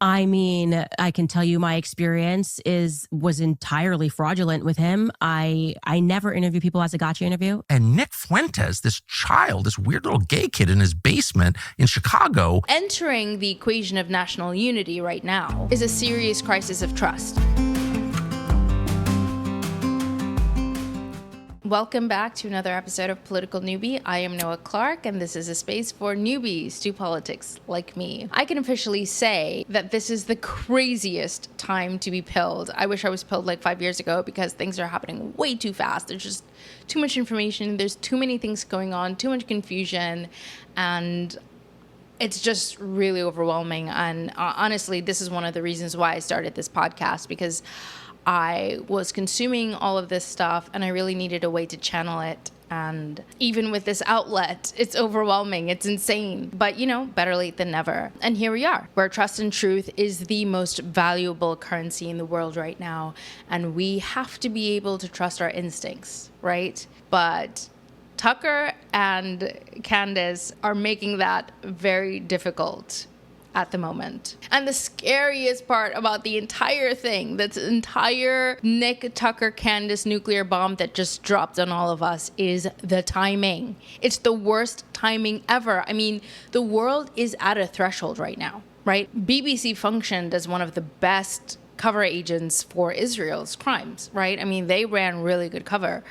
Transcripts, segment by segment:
I mean, I can tell you my experience was entirely fraudulent with him. I never interview people as a gotcha interview. And Nick Fuentes, this weird little gay kid in his basement in Chicago. Entering the equation of national unity right now is a serious crisis of trust. Welcome back to another episode of Political Newbie. I am Noah Clark, and this is a space for newbies to politics like me. I can officially say that this is the craziest time to be pilled. I wish I was pilled like 5 years ago because things are happening way too fast. There's just too much information. There's too many things going on, too much confusion, and it's just really overwhelming. And honestly, this is one of the reasons why I started this podcast, because I was consuming all of this stuff and I really needed a way to channel it. And even with this outlet, it's overwhelming. It's insane. But, better late than never. And here we are, where trust and truth is the most valuable currency in the world right now. And we have to be able to trust our instincts, right? But Tucker and Candace are making that very difficult at the moment. And the scariest part about the entire thing, that entire Nick Tucker Candace nuclear bomb that just dropped on all of us, is the timing. It's the worst timing ever. I mean, the world is at a threshold right now, right? BBC functioned as one of the best cover agents for Israel's crimes, right? I mean, they ran really good cover,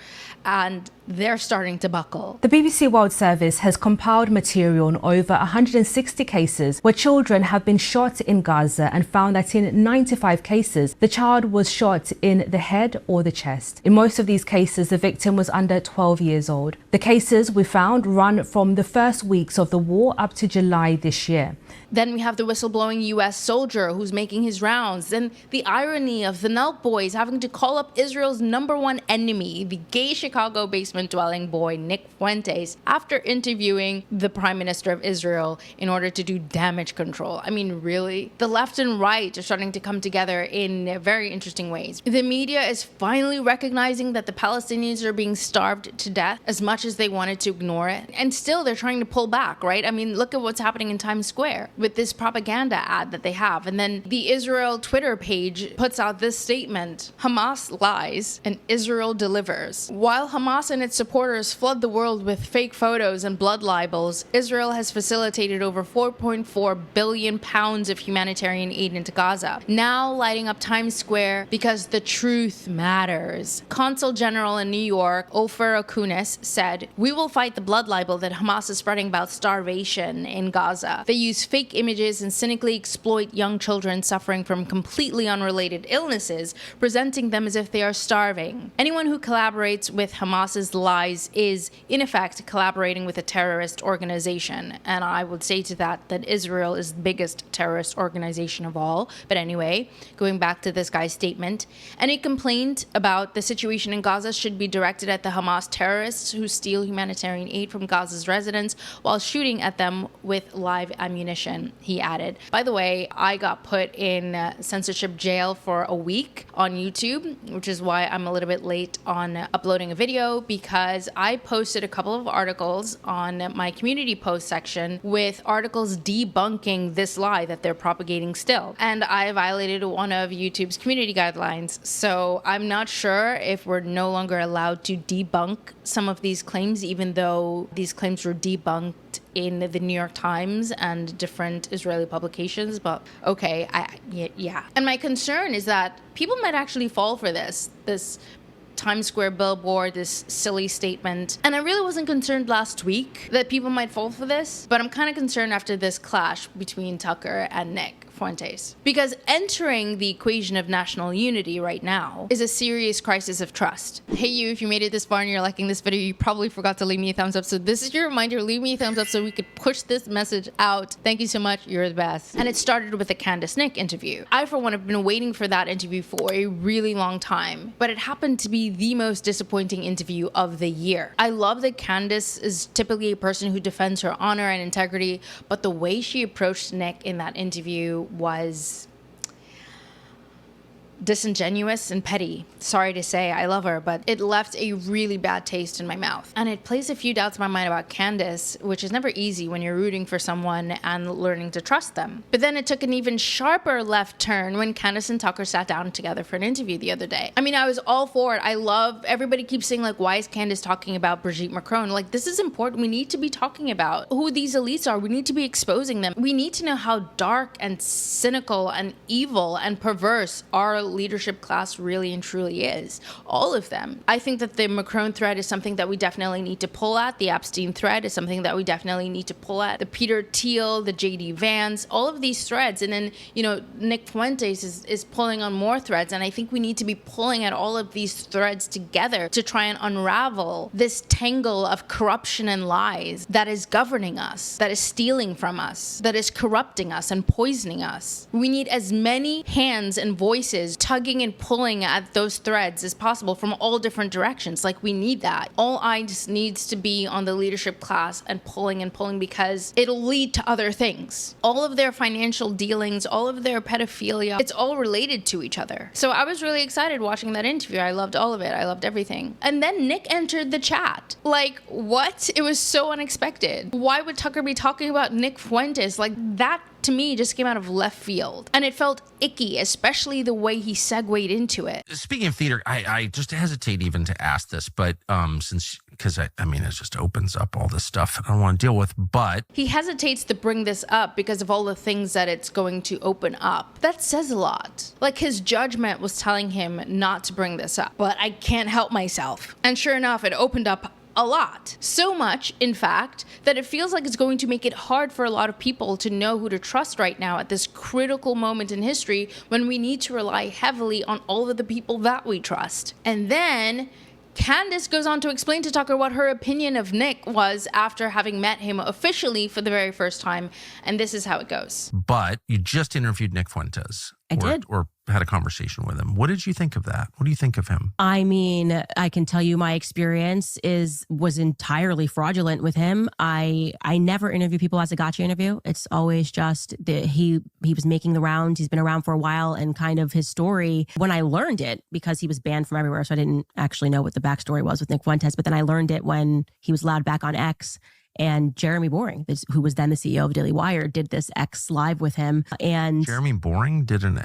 and they're starting to buckle. The BBC World Service has compiled material on over 160 cases where children have been shot in Gaza and found that in 95 cases, the child was shot in the head or the chest. In most of these cases, the victim was under 12 years old. The cases we found run from the first weeks of the war up to July this year. Then we have the whistleblowing U.S. soldier who's making his rounds. Then the irony of the Nelk boys having to call up Israel's #1 enemy, the gay Chicago basement-dwelling boy Nick Fuentes, after interviewing the Prime Minister of Israel in order to do damage control. I mean, really? The left and right are starting to come together in very interesting ways. The media is finally recognizing that the Palestinians are being starved to death as much as they wanted to ignore it. And still, they're trying to pull back, right? I mean, look at what's happening in Times Square with this propaganda ad that they have. And then the Israel Twitter page puts out this statement: Hamas lies and Israel delivers. While Hamas and its supporters flood the world with fake photos and blood libels, Israel has facilitated over 4.4 billion pounds of humanitarian aid into Gaza, now lighting up Times Square because the truth matters. Consul General in New York, Ofer Akunis, said, "We will fight the blood libel that Hamas is spreading about starvation in Gaza. They use fake images and cynically exploit young children suffering from completely unrelated illnesses, presenting them as if they are starving. Anyone who collaborates with Hamas's lies is, in effect, collaborating with a terrorist organization." And I would say to that Israel is the biggest terrorist organization of all. But anyway, going back to this guy's statement, any complaint about the situation in Gaza should be directed at the Hamas terrorists who steal humanitarian aid from Gaza's residents while shooting at them with live ammunition, he added. By the way, I got put in censorship jail for a week on YouTube, which is why I'm a little bit late on uploading a video, because I posted a couple of articles on my community post section with articles debunking this lie that they're propagating still. And I violated one of YouTube's community guidelines. So I'm not sure if we're no longer allowed to debunk some of these claims, even though these claims were debunked in the New York Times and different Israeli publications. But okay, yeah. And my concern is that people might actually fall for this Times Square billboard, this silly statement. And I really wasn't concerned last week that people might fall for this, but I'm kind of concerned after this clash between Tucker and Nick Fuentes. Because entering the equation of national unity right now is a serious crisis of trust. Hey you, if you made it this far and you're liking this video, you probably forgot to leave me a thumbs up. So this is your reminder, leave me a thumbs up so we could push this message out. Thank you so much, you're the best. And it started with the Candace Nick interview. I, for one, have been waiting for that interview for a really long time, but it happened to be the most disappointing interview of the year. I love that Candace is typically a person who defends her honor and integrity, but the way she approached Nick in that interview was disingenuous and petty. Sorry to say, I love her, but it left a really bad taste in my mouth. And it plays a few doubts in my mind about Candace, which is never easy when you're rooting for someone and learning to trust them. But then it took an even sharper left turn when Candace and Tucker sat down together for an interview the other day. I mean, I was all for it. I love, everybody keeps saying, like, why is Candace talking about Brigitte Macron? Like, this is important. We need to be talking about who these elites are. We need to be exposing them. We need to know how dark and cynical and evil and perverse our leadership class really and truly is. All of them. I think that the Macron thread is something that we definitely need to pull at. The Epstein thread is something that we definitely need to pull at. The Peter Thiel, the JD Vance, all of these threads. And then, Nick Fuentes is pulling on more threads. And I think we need to be pulling at all of these threads together to try and unravel this tangle of corruption and lies that is governing us, that is stealing from us, that is corrupting us and poisoning us. We need as many hands and voices tugging and pulling at those threads as possible from all different directions. Like, we need that. All eyes needs to be on the leadership class and pulling because it'll lead to other things. All of their financial dealings, all of their pedophilia, it's all related to each other. So I was really excited watching that interview. I loved all of it. I loved everything. And then Nick entered the chat. Like, what? It was so unexpected. Why would Tucker be talking about Nick Fuentes? Like, that to me just came out of left field. And it felt icky, especially the way he segued into it. Speaking of theater, I just hesitate even to ask this, but because it just opens up all this stuff I don't want to deal with, but... He hesitates to bring this up because of all the things that it's going to open up. That says a lot. Like, his judgment was telling him not to bring this up, but I can't help myself. And sure enough, it opened up a lot. So much, in fact, that it feels like it's going to make it hard for a lot of people to know who to trust right now at this critical moment in history when we need to rely heavily on all of the people that we trust. And then Candace goes on to explain to Tucker what her opinion of Nick was after having met him officially for the very first time. And this is how it goes. But you just interviewed Nick Fuentes. I did. Or had a conversation with him. What did you think of that? What do you think of him? I mean, I can tell you my experience was entirely fraudulent with him. I never interview people as a gotcha interview. It's always just that he was making the rounds. He's been around for a while, and kind of his story, when I learned it, because he was banned from everywhere, so I didn't actually know what the backstory was with Nick Fuentes, but then I learned it when he was allowed back on X. And Jeremy Boring, who was then the CEO of Daily Wire, did this X live with him. And Jeremy Boring did an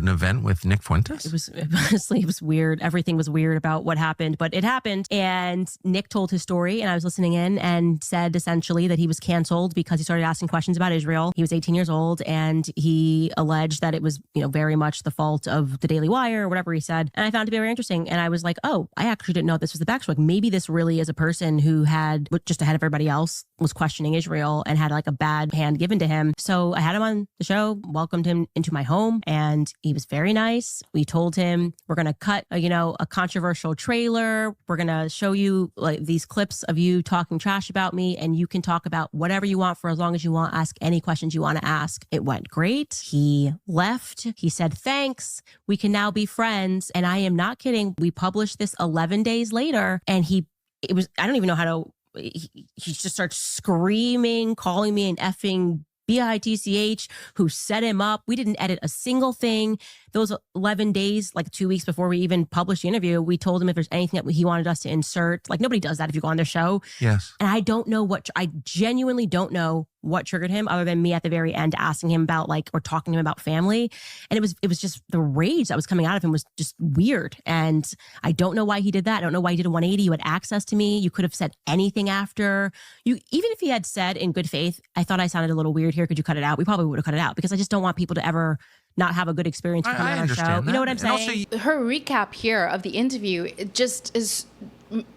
event with Nick Fuentes? It was weird. Everything was weird about what happened, but it happened. And Nick told his story, and I was listening in, and said essentially that he was canceled because he started asking questions about Israel. He was 18 years old, and he alleged that it was, very much the fault of the Daily Wire or whatever he said. And I found it to be very interesting. And I was like, oh, I actually didn't know this was the backstory. Maybe this really is a person who had, just ahead of everybody else, was questioning Israel and had like a bad hand given to him. So I had him on the show, welcomed him into my home, and he was very nice. We told him, we're going to cut a controversial trailer. We're going to show you like these clips of you talking trash about me, and you can talk about whatever you want for as long as you want. Ask any questions you want to ask. It went great. He left. He said, thanks. We can now be friends. And I am not kidding. We published this 11 days later, and I don't even know how to, he just starts screaming, calling me an effing bitch, who set him up. We didn't edit a single thing. Those 11 days, like 2 weeks before we even published the interview, we told him if there's anything that he wanted us to insert. Like, nobody does that if you go on their show. Yes. And I genuinely don't know what triggered him, other than me at the very end asking him about or talking to him about family. And it was just the rage that was coming out of him was just weird. And I don't know why he did that. I don't know why he did a 180. You had access to me. You could have said anything after. Even if he had said in good faith, I thought I sounded a little weird here, could you cut it out? We probably would have cut it out, because I just don't want people to ever not have a good experience coming on our show. That. You know what I'm saying? Her recap here of the interview, it just is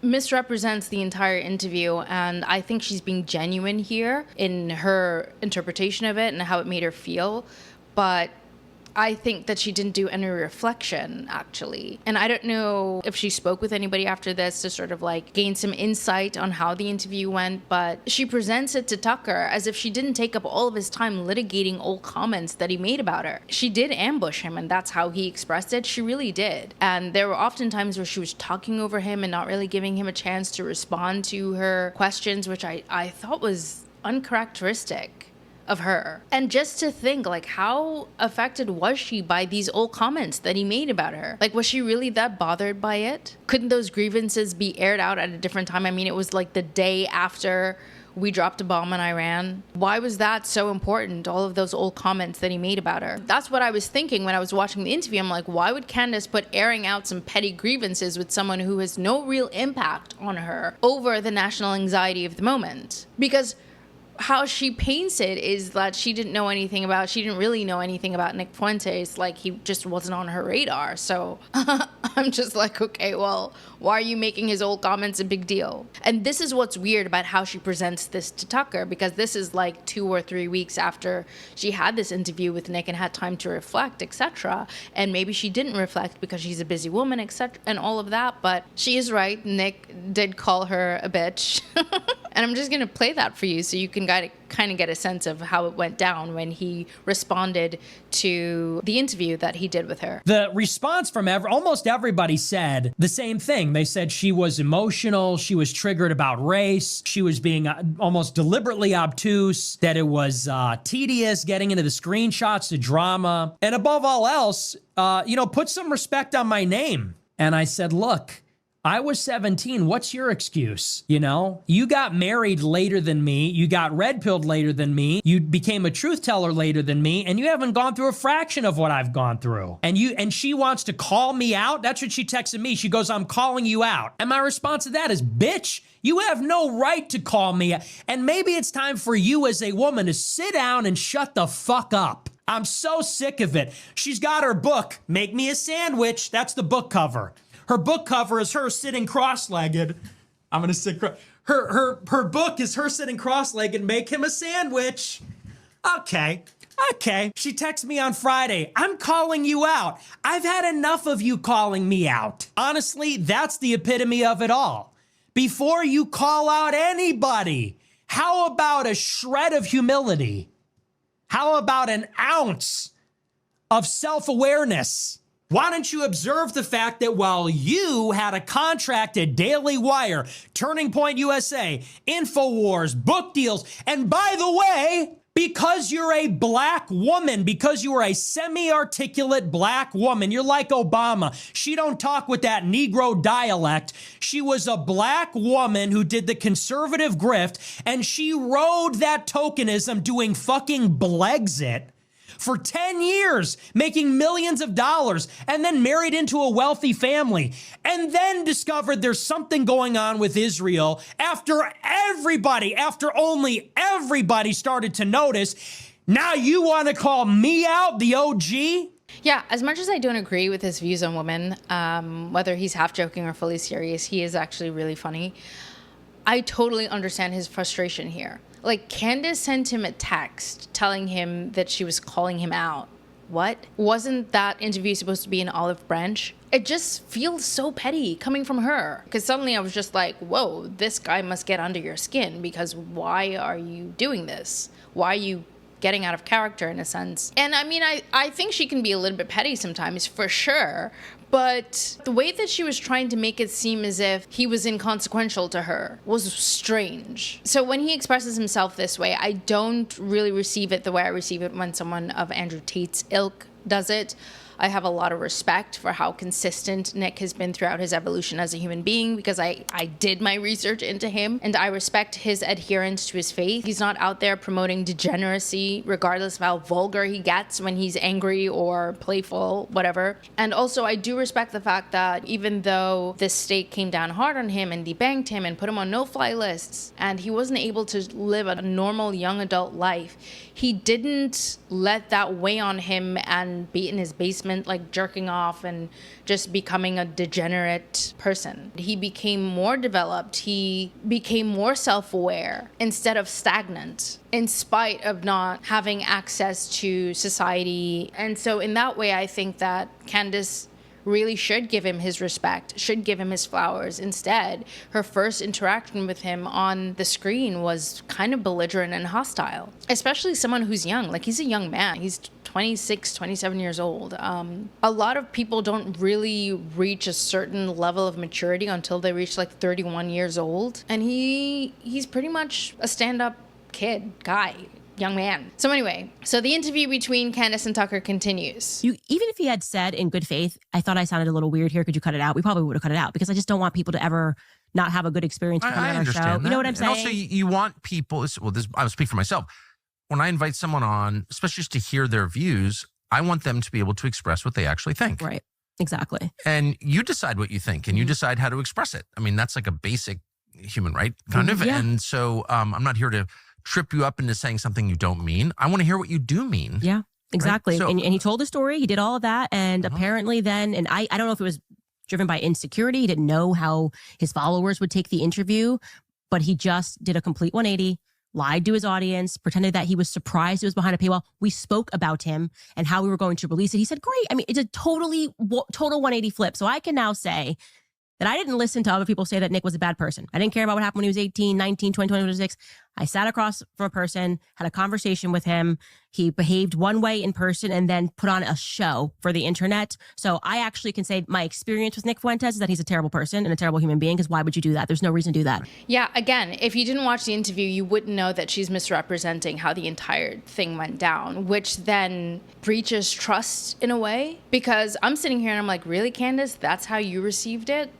misrepresents the entire interview, and I think she's being genuine here in her interpretation of it and how it made her feel. But I think that she didn't do any reflection, actually. And I don't know if she spoke with anybody after this to sort of gain some insight on how the interview went, but she presents it to Tucker as if she didn't take up all of his time litigating old comments that he made about her. She did ambush him, and that's how he expressed it. She really did. And there were often times where she was talking over him and not really giving him a chance to respond to her questions, which I thought was uncharacteristic of her. And just to think, like, how affected was she by these old comments that he made about her? Like, was she really that bothered by it? Couldn't those grievances be aired out at a different time? I mean, it was like the day after we dropped a bomb in Iran. Why was that so important? All of those old comments that he made about her. That's what I was thinking when I was watching the interview. I'm like, why would Candace put airing out some petty grievances with someone who has no real impact on her over the national anxiety of the moment? Because how she paints it is that she didn't really know anything about Nick Fuentes. Like, he just wasn't on her radar. So I'm just like, okay, well, why are you making his old comments a big deal? And this is what's weird about how she presents this to Tucker, because this is like 2 or 3 weeks after she had this interview with Nick and had time to reflect, etc. And maybe she didn't reflect because she's a busy woman, etc. and all of that. But she is right. Nick did call her a bitch. And I'm just going to play that for you so you can kind of get a sense of how it went down when he responded to the interview that he did with her. The response from almost everybody said the same thing. They said she was emotional, she was triggered about race, she was being almost deliberately obtuse, that it was tedious getting into the screenshots, the drama, and above all else, put some respect on my name. And I said, look, I was 17. What's your excuse? You got married later than me. You got red-pilled later than me. You became a truth teller later than me, and you haven't gone through a fraction of what I've gone through. And she wants to call me out. That's what she texted me. She goes, I'm calling you out. And my response to that is, bitch, you have no right to call me out. And maybe it's time for you as a woman to sit down and shut the fuck up. I'm so sick of it. She's got her book, Make Me a Sandwich. That's the book cover. Her book cover is her sitting cross-legged. I'm going to sit her book is her sitting cross-legged, make him a sandwich. Okay. She texted me on Friday. I'm calling you out. I've had enough of you calling me out. Honestly, that's the epitome of it all. Before you call out anybody, how about a shred of humility? How about an ounce of self-awareness? Why don't you observe the fact that while you had a contract at Daily Wire, Turning Point USA, InfoWars, book deals, and by the way, because you're a black woman, because you are a semi-articulate black woman, you're like Obama. She don't talk with that Negro dialect. She was a black woman who did the conservative grift, and she rode that tokenism doing fucking Blexit for 10 years, making millions of dollars, and then married into a wealthy family, and then discovered there's something going on with Israel after only everybody started to notice. Now you want to call me out, the OG? Yeah, as much as I don't agree with his views on women, whether he's half joking or fully serious, he is actually really funny. I totally understand his frustration here. Like, Candace sent him a text telling him that she was calling him out. What? Wasn't that interview supposed to be an olive branch? It just feels so petty coming from her. Because suddenly I was just like, whoa, this guy must get under your skin, because why are you doing this? Why are you getting out of character in a sense? And I mean, I think she can be a little bit petty sometimes, for sure. But the way that she was trying to make it seem as if he was inconsequential to her was strange. So when he expresses himself this way, I don't really receive it the way I receive it when someone of Andrew Tate's ilk does it. I have a lot of respect for how consistent Nick has been throughout his evolution as a human being, because I did my research into him, and I respect his adherence to his faith. He's not out there promoting degeneracy, regardless of how vulgar he gets when he's angry or playful, whatever. And also, I do respect the fact that even though this state came down hard on him and debanked him and put him on no-fly lists, and he wasn't able to live a normal young adult life, he didn't let that weigh on him and be in his basement, like jerking off and just becoming a degenerate person. He became more developed. He became more self-aware instead of stagnant, in spite of not having access to society. And so in that way, I think that Candace really should give him his respect, should give him his flowers. Instead, her first interaction with him on the screen was kind of belligerent and hostile, especially someone who's young. Like, he's a young man. He's 26, 27 years old. A lot of people don't really reach a certain level of maturity until they reach like 31 years old. And he's pretty much a stand-up guy. young man. So anyway, so the interview between Candace and Tucker continues. Even if he had said in good faith, I thought I sounded a little weird here, could you cut it out? We probably would have cut it out because I just don't want people to ever not have a good experience coming on our show. That. You know what I'm saying? And also, you want people, I'll speak for myself. When I invite someone on, especially just to hear their views, I want them to be able to express what they actually think. Right. Exactly. And you decide what you think and you decide how to express it. I mean, that's like a basic human right, kind of. Yeah. And so I'm not here to trip you up into saying something you don't mean. I want to hear what you do mean. Yeah, exactly. Right? So, and he told the story. He did all of that. And apparently then, and I don't know if it was driven by insecurity. He didn't know how his followers would take the interview, but he just did a complete 180, lied to his audience, pretended that he was surprised it was behind a paywall. We spoke about him and how we were going to release it. He said, great. I mean, it's a total 180 flip. So I can now say that I didn't listen to other people say that Nick was a bad person. I didn't care about what happened when he was 18, 19, 20, 26. I sat across from a person, had a conversation with him. He behaved one way in person and then put on a show for the internet. So I actually can say my experience with Nick Fuentes is that he's a terrible person and a terrible human being, because why would you do that? There's no reason to do that. Yeah, again, if you didn't watch the interview, you wouldn't know that she's misrepresenting how the entire thing went down, which then breaches trust in a way. Because I'm sitting here and I'm like, really, Candace? That's how you received it?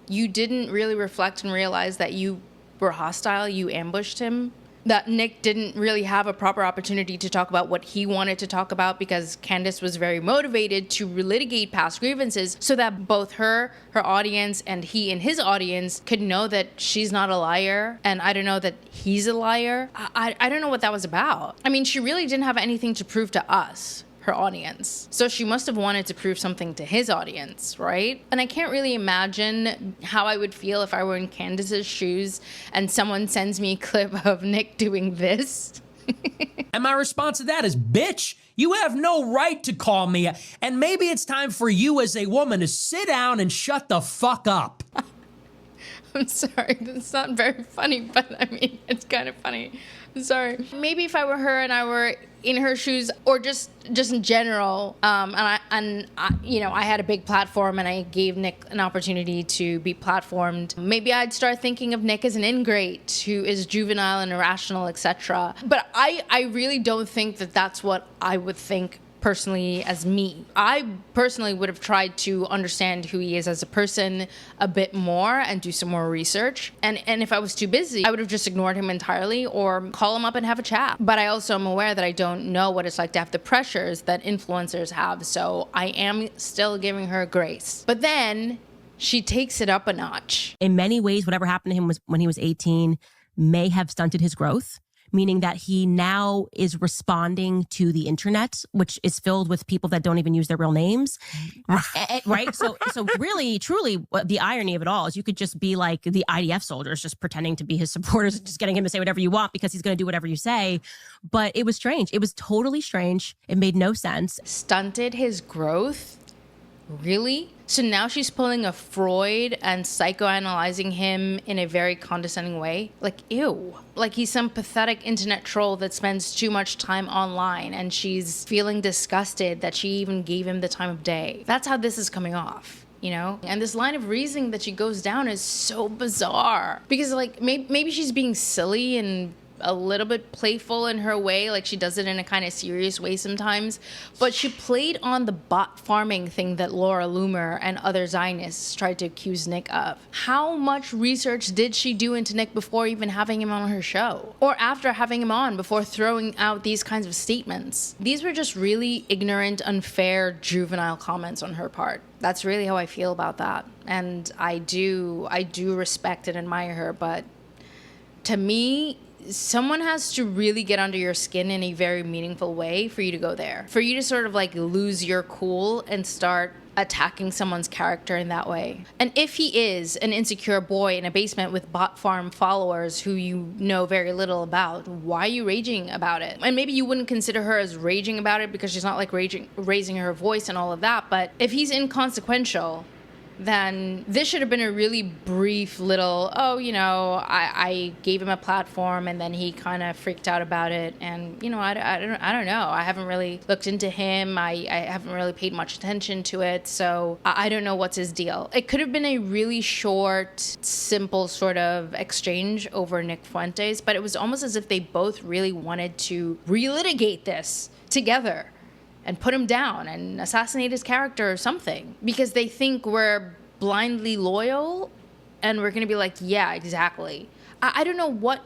You didn't really reflect and realize that you were hostile, you ambushed him, that Nick didn't really have a proper opportunity to talk about what he wanted to talk about because Candace was very motivated to relitigate past grievances so that both her audience, and he and his audience could know that she's not a liar, and I don't know that he's a liar. I don't know what that was about. I mean, she really didn't have anything to prove to us, her audience. So she must have wanted to prove something to his audience, right? And I can't really imagine how I would feel if I were in Candace's shoes and someone sends me a clip of Nick doing this. And my response to that is, bitch, you have no right to call me. And maybe it's time for you as a woman to sit down and shut the fuck up. I'm sorry, that's not very funny, but I mean, it's kind of funny. I'm sorry. Maybe if I were her and I were in her shoes, or just in general, I had a big platform and I gave Nick an opportunity to be platformed, maybe I'd start thinking of Nick as an ingrate who is juvenile and irrational, etc. But I really don't think that that's what I would think personally as me. I personally would have tried to understand who he is as a person a bit more and do some more research. And if I was too busy, I would have just ignored him entirely or call him up and have a chat. But I also am aware that I don't know what it's like to have the pressures that influencers have. So I am still giving her grace. But then she takes it up a notch. In many ways, whatever happened to him when he was 18 may have stunted his growth, meaning that he now is responding to the internet, which is filled with people that don't even use their real names. Right? So really, truly, the irony of it all is you could just be like the IDF soldiers, just pretending to be his supporters and just getting him to say whatever you want because he's going to do whatever you say. But it was strange. It was totally strange. It made no sense. Stunted his growth? Really? So now she's pulling a Freud and psychoanalyzing him in a very condescending way? Like, ew. Like he's some pathetic internet troll that spends too much time online and she's feeling disgusted that she even gave him the time of day. That's how this is coming off, you know? And this line of reasoning that she goes down is so bizarre. Because like, maybe she's being silly and a little bit playful in her way, like she does it in a kind of serious way sometimes, but she played on the bot farming thing that Laura Loomer and other Zionists tried to accuse Nick of. How much research did she do into Nick before even having him on her show? Or after having him on, before throwing out these kinds of statements? These were just really ignorant, unfair, juvenile comments on her part. That's really how I feel about that. And I do respect and admire her, but to me, someone has to really get under your skin in a very meaningful way for you to go there. For you to sort of like lose your cool and start attacking someone's character in that way. And if he is an insecure boy in a basement with bot farm followers who you know very little about, why are you raging about it? And maybe you wouldn't consider her as raging about it because she's not like raising her voice and all of that, but if he's inconsequential, then this should have been a really brief little, I gave him a platform and then he kind of freaked out about it. And, I don't know. I haven't really looked into him. I haven't really paid much attention to it. So I don't know what's his deal. It could have been a really short, simple sort of exchange over Nick Fuentes, but it was almost as if they both really wanted to relitigate this together and put him down and assassinate his character or something, because they think we're blindly loyal and we're going to be like, yeah, exactly. I don't know what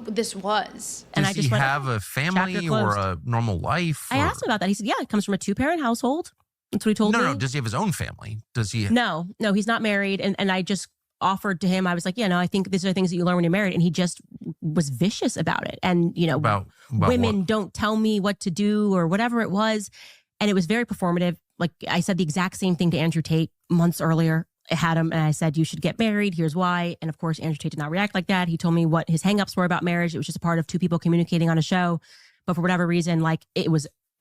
this was. And Does he have a family or a normal life? I asked him about that. He said, yeah, it comes from a 2-parent household. That's what he told me. No. Does he have his own family? Does he? No, he's not married. And I just offered to him, I was like, I think these are things that you learn when you're married. And he just was vicious about it. And, about women what? Don't tell me what to do or whatever it was. And it was very performative. Like I said the exact same thing to Andrew Tate months earlier. I had him and I said, you should get married. Here's why. And of course, Andrew Tate did not react like that. He told me what his hangups were about marriage. It was just a part of two people communicating on a show. But for whatever reason,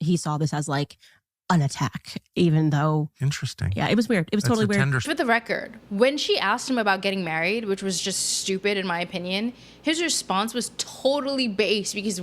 he saw this as like an attack, even though. Interesting. Yeah, it was weird. It was totally weird. For the record, when she asked him about getting married, which was just stupid in my opinion, his response was totally based because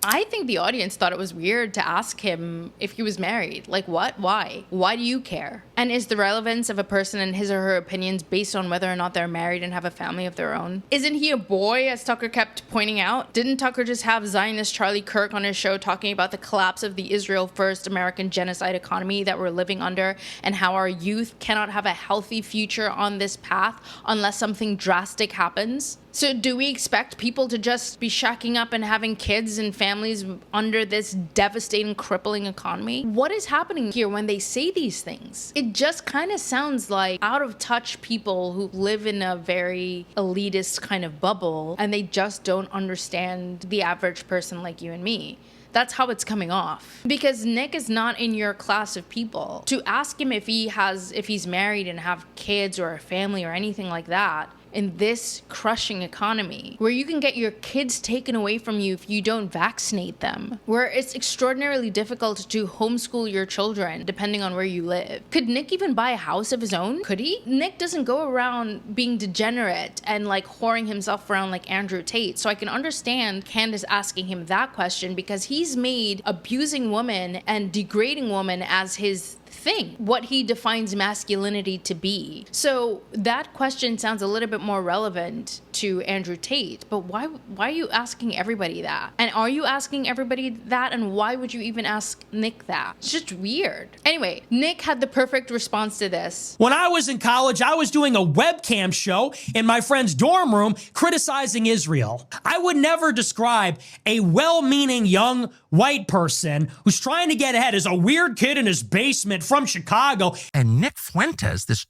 I think the audience thought it was weird to ask him if he was married. Like, what? Why? Why do you care? And is the relevance of a person and his or her opinions based on whether or not they're married and have a family of their own? Isn't he a boy, as Tucker kept pointing out? Didn't Tucker just have Zionist Charlie Kirk on his show talking about the collapse of the Israel-first American genocide economy that we're living under and how our youth cannot have a healthy future on this path unless something drastic happens? So do we expect people to just be shacking up and having kids and families under this devastating, crippling economy? What is happening here when they say these things? It just kind of sounds like out of touch people who live in a very elitist kind of bubble and they just don't understand the average person like you and me. That's how it's coming off. Because Nick is not in your class of people. To ask him if he's married and have kids or a family or anything like that in this crushing economy, where you can get your kids taken away from you if you don't vaccinate them, where it's extraordinarily difficult to homeschool your children depending on where you live. Could Nick even buy a house of his own? Could he? Nick doesn't go around being degenerate and like whoring himself around like Andrew Tate. So I can understand Candace asking him that question because he's made abusing women and degrading women as his thing, what he defines masculinity to be. So that question sounds a little bit more relevant to Andrew Tate, but why are you asking everybody that? And are you asking everybody that? And why would you even ask Nick that? It's just weird. Anyway, Nick had the perfect response to this. When I was in college, I was doing a webcam show in my friend's dorm room criticizing Israel. I would never describe a well-meaning young white person who's trying to get ahead as a weird kid in his basement from Chicago. And Nick Fuentes, this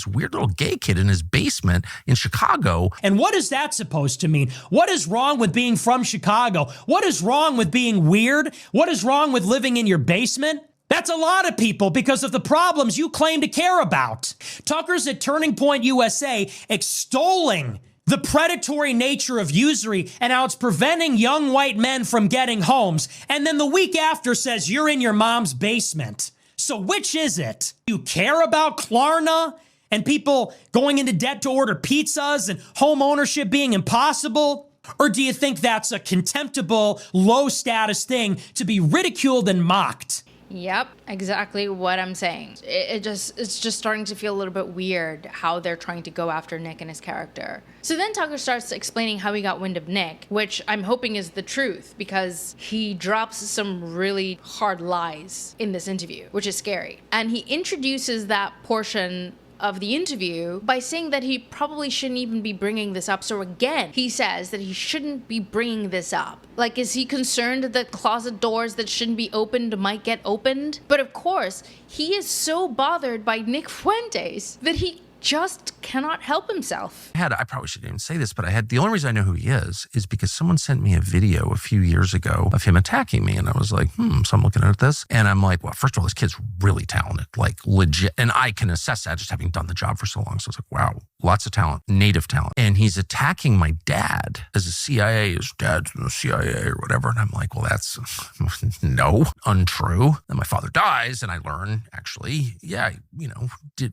weird little gay kid in his basement in Chicago. And what is that supposed to mean? What is wrong with being from Chicago? What is wrong with being weird? What is wrong with living in your basement? That's a lot of people because of the problems you claim to care about. Tucker's at Turning Point USA extolling the predatory nature of usury and how it's preventing young white men from getting homes. And then the week after says you're in your mom's basement. So which is it? You care about Klarna and people going into debt to order pizzas and home ownership being impossible? Or do you think that's a contemptible, low status thing to be ridiculed and mocked? Yep, exactly what I'm saying. It's just starting to feel a little bit weird how they're trying to go after Nick and his character. So then Tucker starts explaining how he got wind of Nick, which I'm hoping is the truth because he drops some really hard lies in this interview, which is scary. And he introduces that portion of the interview by saying that he probably shouldn't even be bringing this up. So again, he says that he shouldn't be bringing this up. Like, is he concerned that closet doors that shouldn't be opened might get opened? But of course, he is so bothered by Nick Fuentes that he just cannot help himself. I probably shouldn't even say this, but the only reason I know who he is because someone sent me a video a few years ago of him attacking me. And I was like, so I'm looking at this and I'm like, well, first of all, this kid's really talented, like legit. And I can assess that just having done the job for so long. So I was like, wow, lots of talent, native talent. And he's attacking my dad as a CIA, his dad's in the CIA or whatever. And I'm like, well, that's untrue. And my father dies and I learn actually,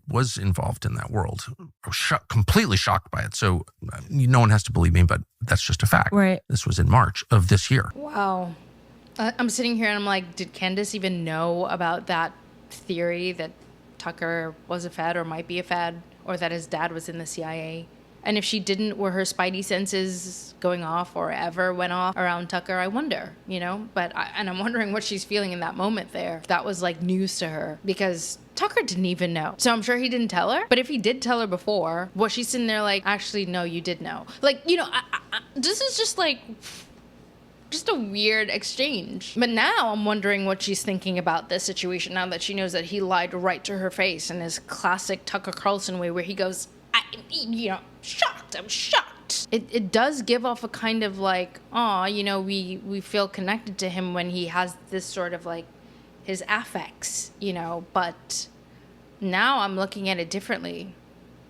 was involved in that world. I was completely shocked by it. So no one has to believe me, but that's just a fact. Right. This was in March of this year. Wow. I'm sitting here and I'm like, did Candace even know about that theory that Tucker was a Fed or might be a Fed, or that his dad was in the CIA? And if she didn't, were her spidey senses going off or ever went off around Tucker? I wonder, But I'm wondering what she's feeling in that moment there. If that was like news to her, because Tucker didn't even know. So I'm sure he didn't tell her. But if he did tell her before, was she sitting there like, actually, no, you did know? Like, this is just like... just a weird exchange. But now I'm wondering what she's thinking about this situation now that she knows that he lied right to her face in his classic Tucker Carlson way where he goes, shocked, I'm shocked. It does give off a kind of like, we feel connected to him when he has this sort of like his affects, but now I'm looking at it differently.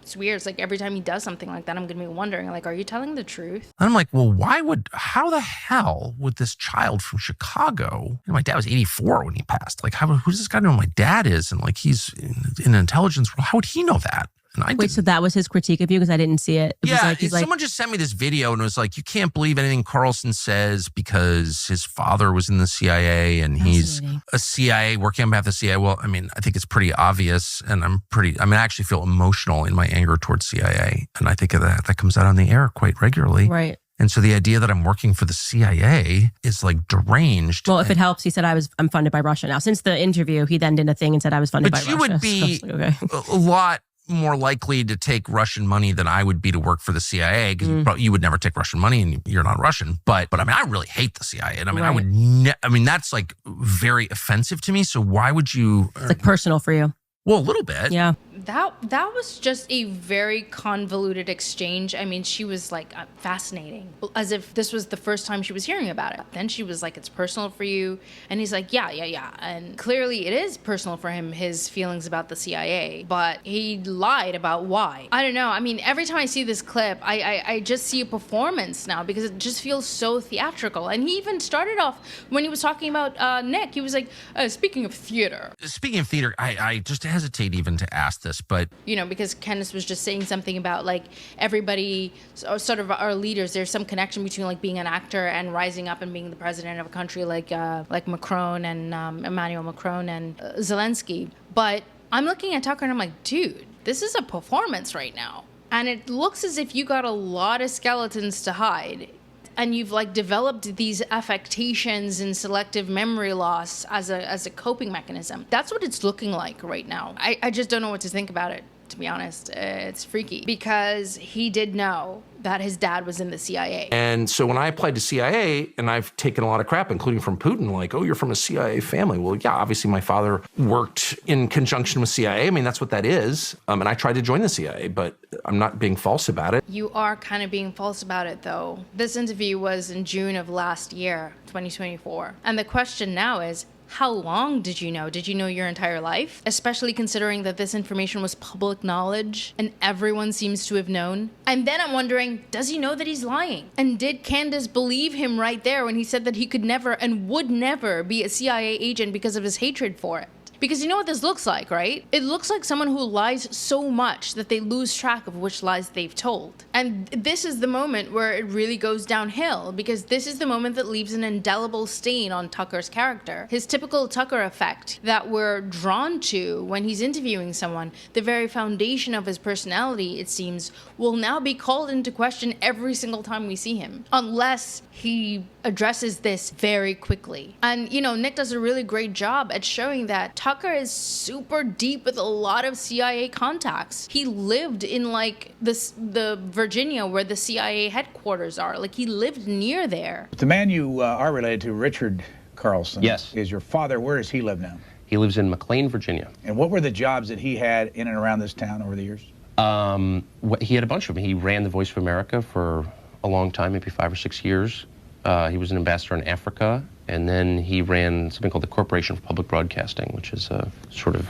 It's weird. It's like every time he does something like that, I'm going to be wondering, like, are you telling the truth? And I'm like, well, how the hell would this child from Chicago, my dad was 84 when he passed. Like, who does this guy know who my dad is? And like, he's in intelligence. How would he know that? And I Wait, so that was his critique of you? Because I didn't see it. Someone just sent me this video and it was like, you can't believe anything Carlson says because his father was in the CIA and he's a CIA working on behalf of the CIA. Well, I mean, I think it's pretty obvious and I actually feel emotional in my anger towards CIA. And I think that comes out on the air quite regularly. Right. And so the idea that I'm working for the CIA is like deranged. Well, if it helps, he said I'm funded by Russia now. Since the interview, he then did a thing and said I was funded by Russia. But you would be a lot more likely to take Russian money than I would be to work for the CIA because you would never take Russian money and you're not Russian. But I mean, I really hate the CIA. And I mean, that's like very offensive to me. So why would you? It's like personal for you. Well, a little bit. Yeah. That was just a very convoluted exchange. I mean, she was like fascinating, as if this was the first time she was hearing about it. Then she was like, it's personal for you. And he's like, yeah. And clearly it is personal for him, his feelings about the CIA, but he lied about why. I don't know. I mean, every time I see this clip, I just see a performance now because it just feels so theatrical. And he even started off when he was talking about Nick, he was like, speaking of theater. Speaking of theater, I just hesitate even to ask this, but because Candace was just saying something about like everybody, sort of our leaders, there's some connection between like being an actor and rising up and being the president of a country like Macron and Emmanuel Macron and Zelensky. But I'm looking at Tucker and I'm like, dude, this is a performance right now. And it looks as if you got a lot of skeletons to hide. And you've like developed these affectations and selective memory loss as a coping mechanism. That's what it's looking like right now. I just don't know what to think about it, to be honest. It's freaky because he did know that his dad was in the CIA. And so when I applied to CIA, and I've taken a lot of crap, including from Putin, like, oh, you're from a CIA family. Well, yeah, obviously my father worked in conjunction with CIA. I mean, that's what that is. And I tried to join the CIA, but I'm not being false about it. You are kind of being false about it, though. This interview was in June of last year, 2024. And the question now is, how long did you know? Did you know your entire life? Especially considering that this information was public knowledge and everyone seems to have known. And then I'm wondering, does he know that he's lying? And did Candace believe him right there when he said that he could never and would never be a CIA agent because of his hatred for it? Because you know what this looks like, right? It looks like someone who lies so much that they lose track of which lies they've told. And this is the moment where it really goes downhill, because this is the moment that leaves an indelible stain on Tucker's character. His typical Tucker effect that we're drawn to when he's interviewing someone, the very foundation of his personality, it seems, will now be called into question every single time we see him, unless he addresses this very quickly. And, Nick does a really great job at showing that Tucker is super deep with a lot of CIA contacts. He lived in the Virginia where the CIA headquarters are. Like, he lived near there. The man you are related to, Richard Carlson, yes, is your father. Where does he live now? He lives in McLean, Virginia. And what were the jobs that he had in and around this town over the years? He had a bunch of them. He ran the Voice of America for a long time, maybe 5 or 6 years. He was an ambassador in Africa, and then he ran something called the Corporation for Public Broadcasting, which is a sort of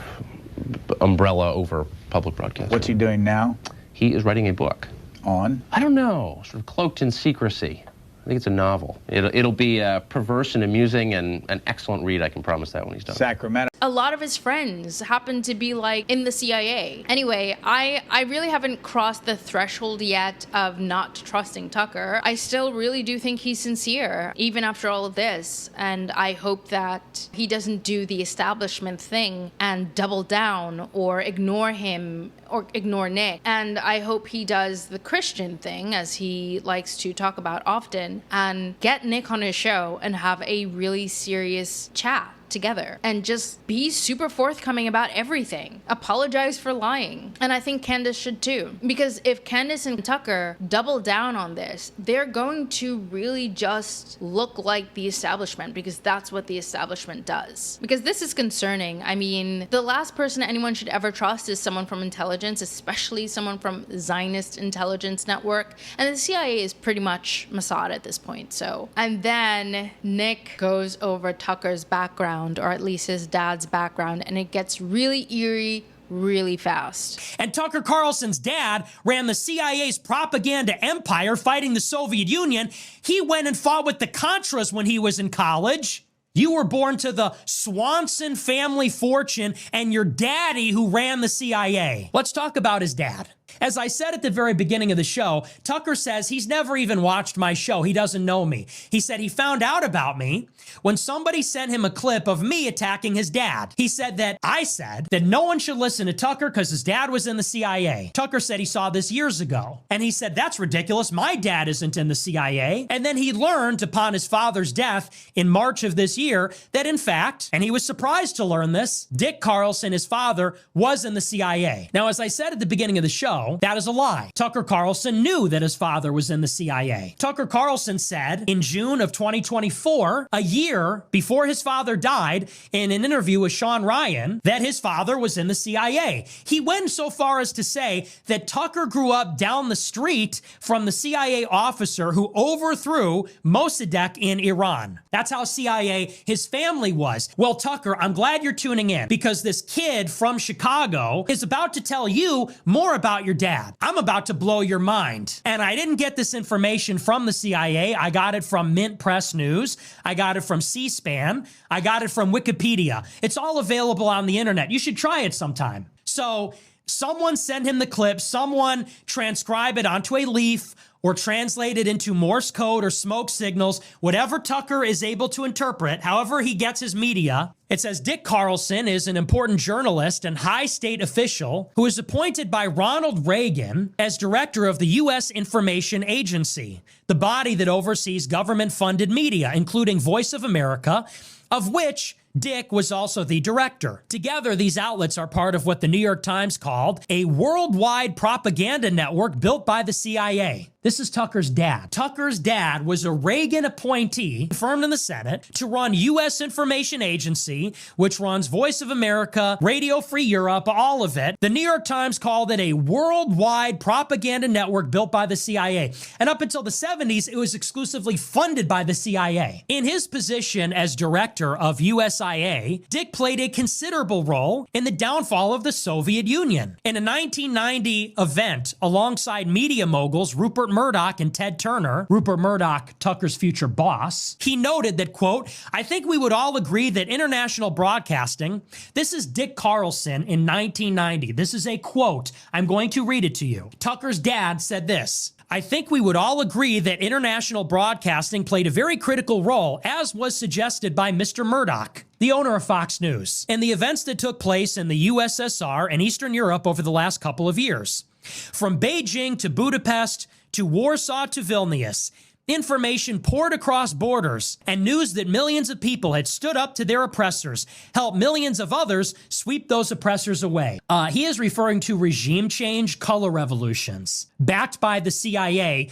umbrella over public broadcasting. What's he doing now? He is writing a book. On? I don't know, sort of cloaked in secrecy. I think it's a novel. It'll be perverse and amusing and an excellent read, I can promise that when he's done. Sacramento. A lot of his friends happen to be like in the CIA. Anyway, I really haven't crossed the threshold yet of not trusting Tucker. I still really do think he's sincere, even after all of this. And I hope that he doesn't do the establishment thing and double down or ignore him or ignore Nick. And I hope he does the Christian thing, as he likes to talk about often, and get Nick on his show and have a really serious chat together and just be super forthcoming about everything. Apologize for lying. And I think Candace should too. Because if Candace and Tucker double down on this, they're going to really just look like the establishment, because that's what the establishment does. Because this is concerning. I mean, the last person anyone should ever trust is someone from intelligence, especially someone from Zionist intelligence network. And the CIA is pretty much Mossad at this point. So, and then Nick goes over Tucker's background, or at least his dad's background, and it gets really eerie really fast. And Tucker Carlson's dad ran the CIA's propaganda empire fighting the Soviet Union. He went and fought with the Contras when he was in college. You were born to the Swanson family fortune and your daddy who ran the CIA. Let's talk about his dad. As I said at the very beginning of the show, Tucker says he's never even watched my show. He doesn't know me. He said he found out about me when somebody sent him a clip of me attacking his dad. He said that I said that no one should listen to Tucker because his dad was in the CIA. Tucker said he saw this years ago. And he said, that's ridiculous. My dad isn't in the CIA. And then he learned upon his father's death in March of this year that in fact, and he was surprised to learn this, Dick Carlson, his father, was in the CIA. Now, as I said at the beginning of the show, that is a lie. Tucker Carlson knew that his father was in the CIA. Tucker Carlson said in June of 2024, a year before his father died, in an interview with Sean Ryan, that his father was in the CIA. He went so far as to say that Tucker grew up down the street from the CIA officer who overthrew Mossadegh in Iran. That's how CIA his family was. Well, Tucker, I'm glad you're tuning in, because this kid from Chicago is about to tell you more about your dad. I'm about to blow your mind. And I didn't get this information from the CIA. I got it from Mint Press News. I got it from C-SPAN. I got it from Wikipedia. It's all available on the internet. You should try it sometime. So someone send him the clip, someone transcribe it onto a leaf or translate it into Morse code or smoke signals, whatever Tucker is able to interpret, however he gets his media. It says Dick Carlson is an important journalist and high state official who was appointed by Ronald Reagan as director of the U.S. Information Agency, the body that oversees government-funded media, including Voice of America, of which Dick was also the director. Together, these outlets are part of what the New York Times called a worldwide propaganda network built by the CIA. This is Tucker's dad. Tucker's dad was a Reagan appointee, confirmed in the Senate, to run U.S. Information Agency, which runs Voice of America, Radio Free Europe, all of it. The New York Times called it a worldwide propaganda network built by the CIA. And up until the 70s, it was exclusively funded by the CIA. In his position as director of USIA, Dick played a considerable role in the downfall of the Soviet Union. In a 1990 event alongside media moguls Rupert Murdoch and Ted Turner, Rupert Murdoch, Tucker's future boss, he noted that, quote, I think we would all agree that international broadcasting, this is Dick Carlson in 1990. This is a quote. I'm going to read it to you. Tucker's dad said this. I think we would all agree that international broadcasting played a very critical role, as was suggested by Mr. Murdoch, the owner of Fox News, in the events that took place in the USSR and Eastern Europe over the last couple of years. From Beijing to Budapest to Warsaw to Vilnius, information poured across borders, and news that millions of people had stood up to their oppressors helped millions of others sweep those oppressors away. He is referring to regime change, color revolutions, backed by the CIA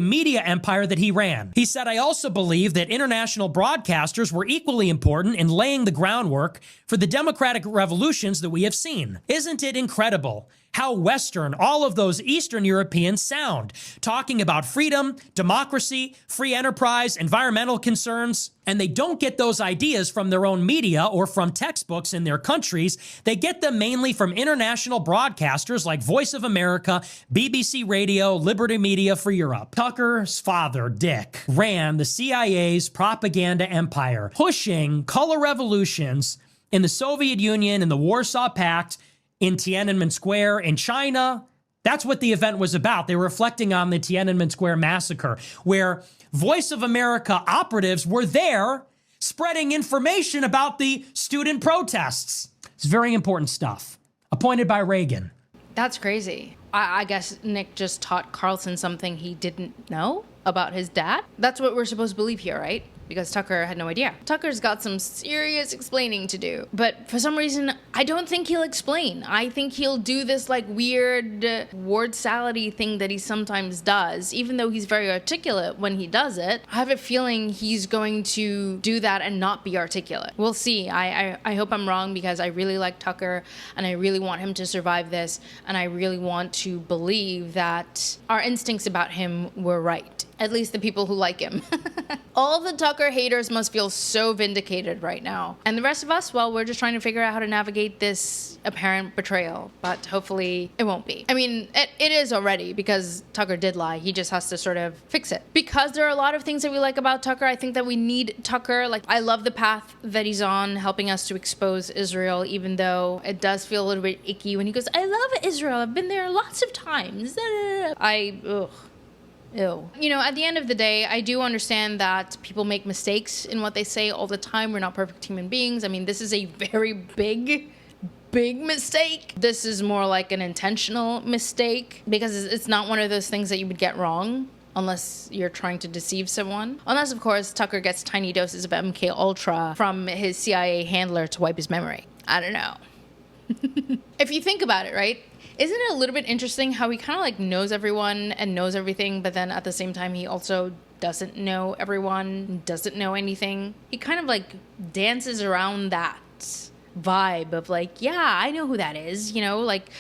media empire that he ran. He said, I also believe that international broadcasters were equally important in laying the groundwork for the democratic revolutions that we have seen. Isn't it incredible how Western all of those Eastern Europeans sound, talking about freedom, democracy, free enterprise, environmental concerns. And they don't get those ideas from their own media or from textbooks in their countries. They get them mainly from international broadcasters like Voice of America, BBC Radio, Liberty Media for Europe. Tucker's father, Dick, ran the CIA's propaganda empire, pushing color revolutions in the Soviet Union, in the Warsaw Pact, in Tiananmen Square, in China. That's what the event was about. They were reflecting on the Tiananmen Square massacre, where Voice of America operatives were there spreading information about the student protests. It's very important stuff. Appointed by Reagan. That's crazy. I guess Nick just taught Carlson something he didn't know about his dad. That's what we're supposed to believe here, right? Because Tucker had no idea. Tucker's got some serious explaining to do. But for some reason, I don't think he'll explain. I think he'll do this like weird word salad-y thing that he sometimes does, even though he's very articulate when he does it. I have a feeling he's going to do that and not be articulate. We'll see. I hope I'm wrong, because I really like Tucker and I really want him to survive this. And I really want to believe that our instincts about him were right. At least the people who like him. All the Tucker haters must feel so vindicated right now. And the rest of us, well, we're just trying to figure out how to navigate this apparent betrayal. But hopefully it won't be. I mean, it is already, because Tucker did lie. He just has to sort of fix it. Because there are a lot of things that we like about Tucker. I think that we need Tucker. Like, I love the path that he's on, helping us to expose Israel, even though it does feel a little bit icky when he goes, I love Israel. I've been there lots of times. Ew. You know, at the end of the day, I do understand that people make mistakes in what they say all the time. We're not perfect human beings. I mean, this is a very big mistake. This is more like an intentional mistake, because it's not one of those things that you would get wrong unless you're trying to deceive someone. Unless, of course, Tucker gets tiny doses of MK Ultra from his CIA handler to wipe his memory. I don't know. If you think about it, right? Isn't it a little bit interesting how he kind of like knows everyone and knows everything, but then at the same time he also doesn't know everyone, doesn't know anything? He kind of like dances around that vibe of like, yeah, I know who that is, you know, like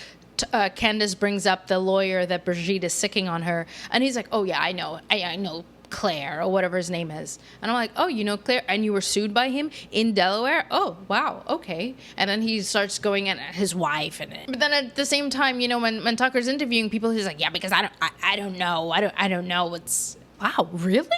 Candace brings up the lawyer that Brigitte is sicking on her, and he's like, oh yeah, I know Claire, or whatever his name is. And I'm like, oh, you know Claire, and you were sued by him in Delaware? Oh, wow, okay. And then he starts going at his wife, but then at the same time, you know, when Tucker's interviewing people, he's like, yeah, because I don't know what's, wow, really?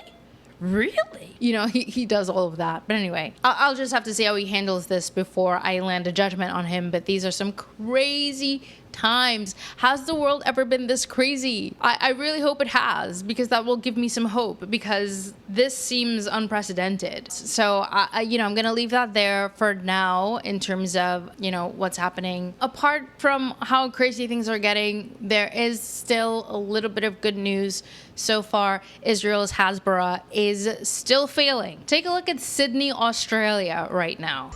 You know, he does all of that. But anyway, I'll just have to see how he handles this before I land a judgment on him. But these are some crazy times. Has the world ever been this crazy? I really hope it has, because that will give me some hope, because this seems unprecedented. So, you know, I'm going to leave that there for now in terms of, you know, what's happening. Apart from how crazy things are getting, there is still a little bit of good news. So far, Israel's Hasbara is still failing. Take a look at Sydney, Australia right now.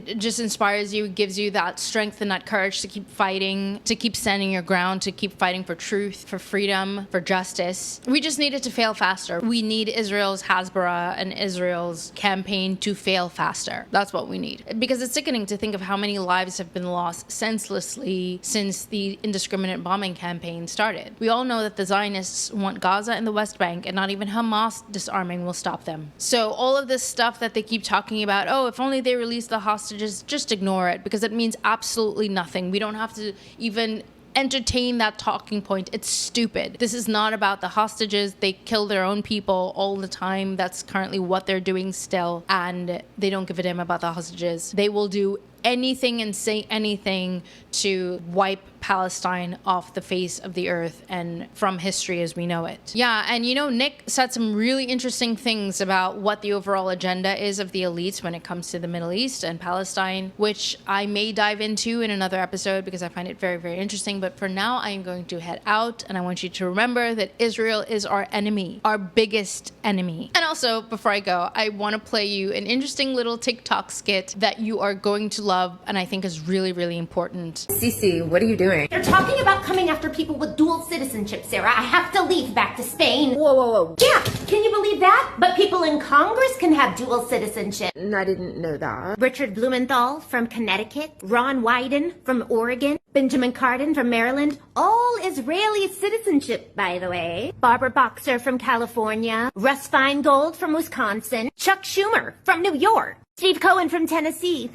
It just inspires you, gives you that strength and that courage to keep fighting, to keep standing your ground, to keep fighting for truth, for freedom, for justice. We just need it to fail faster. We need Israel's Hasbara and Israel's campaign to fail faster. That's what we need. Because it's sickening to think of how many lives have been lost senselessly since the indiscriminate bombing campaign started. We all know that the Zionists want Gaza and the West Bank, and not even Hamas disarming will stop them. So all of this stuff that they keep talking about, oh, if only they release the hostages, just ignore it, because it means absolutely nothing. We don't have to even entertain that talking point. It's stupid. This is not about the hostages. They kill their own people all the time. That's currently what they're doing still, and they don't give a damn about the hostages. They will do anything and say anything to wipe Palestine off the face of the earth and from history as we know it. Yeah, and you know, Nick said some really interesting things about what the overall agenda is of the elites when it comes to the Middle East and Palestine, which I may dive into in another episode because I find it very, very interesting. But for now, I am going to head out, and I want you to remember that Israel is our enemy, our biggest enemy. And also, before I go, I want to play you an interesting little TikTok skit that you are going to love and I think is really, really important. Cece, what are you doing? They're talking about coming after people with dual citizenship, Sarah. I have to leave back to Spain. Whoa, whoa, whoa. Yeah, can you believe that? But people in Congress can have dual citizenship. I didn't know that. Richard Blumenthal from Connecticut, Ron Wyden from Oregon, Benjamin Cardin from Maryland, all Israeli citizenship, by the way. Barbara Boxer from California, Russ Feingold from Wisconsin, Chuck Schumer from New York, Steve Cohen from Tennessee.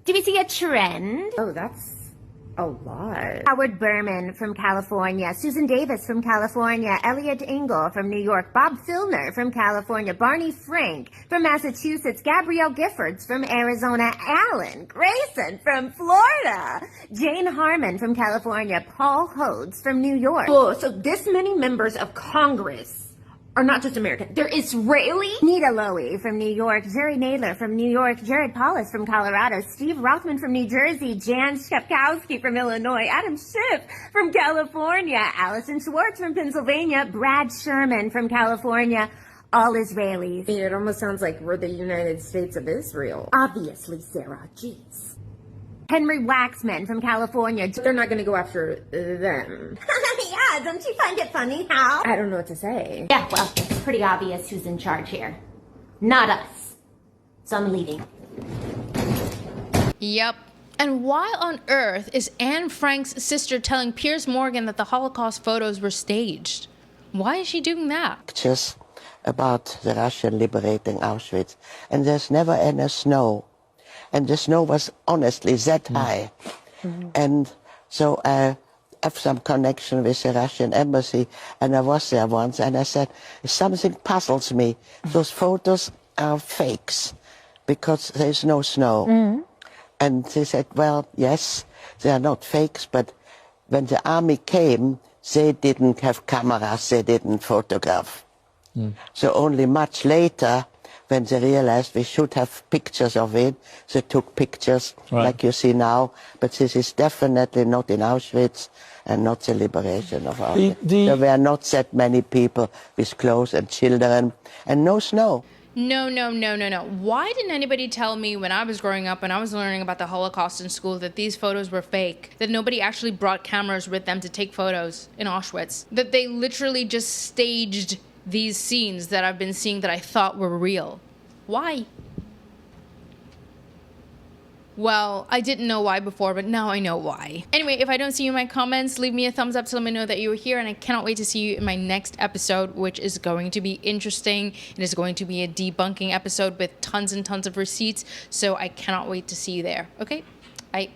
Do we see a trend? Oh, that's a lot. Howard Berman from California, Susan Davis from California, Elliot Engel from New York, Bob Filner from California, Barney Frank from Massachusetts, Gabrielle Giffords from Arizona, Alan Grayson from Florida, Jane Harmon from California, Paul Hodes from New York. Oh, so this many members of Congress are not just American, they're Israeli? Nita Lowy from New York, Jerry Nadler from New York, Jared Paulus from Colorado, Steve Rothman from New Jersey, Jan Schapkowski from Illinois, Adam Schiff from California, Allison Schwartz from Pennsylvania, Brad Sherman from California, all Israelis. It almost sounds like we're the United States of Israel. Obviously, Sarah, jeez. Henry Waxman from California. They're not going to go after them. Yeah, don't you find it funny how? I don't know what to say. Yeah, well, it's pretty obvious who's in charge here. Not us. So I'm leaving. Yep. And why on earth is Anne Frank's sister telling Piers Morgan that the Holocaust photos were staged? Why is she doing that? Pictures about the Russian liberating Auschwitz, and there's never any snow. And the snow was honestly that high. And so I have some connection with the Russian embassy, and I was there once, and I said, something puzzles me. Those photos are fakes, because there's no snow. And they said, well, yes, they are not fakes, but when the army came, they didn't have cameras, they didn't photograph. So only much later, when they realized we should have pictures of it, they took pictures like you see now. But this is definitely not in Auschwitz and not the liberation of Auschwitz. There were not that many people with clothes and children and no snow. No. Why didn't anybody tell me when I was growing up and I was learning about the Holocaust in school that these photos were fake? That nobody actually brought cameras with them to take photos in Auschwitz? That they literally just staged these scenes that I've been seeing that I thought were real. Why? Well, I didn't know why before, but now I know why. Anyway, if I don't see you in my comments, leave me a thumbs up to let me know that you were here, and I cannot wait to see you in my next episode, which is going to be interesting. It is going to be a debunking episode with tons and tons of receipts, so I cannot wait to see you there. Okay? Bye.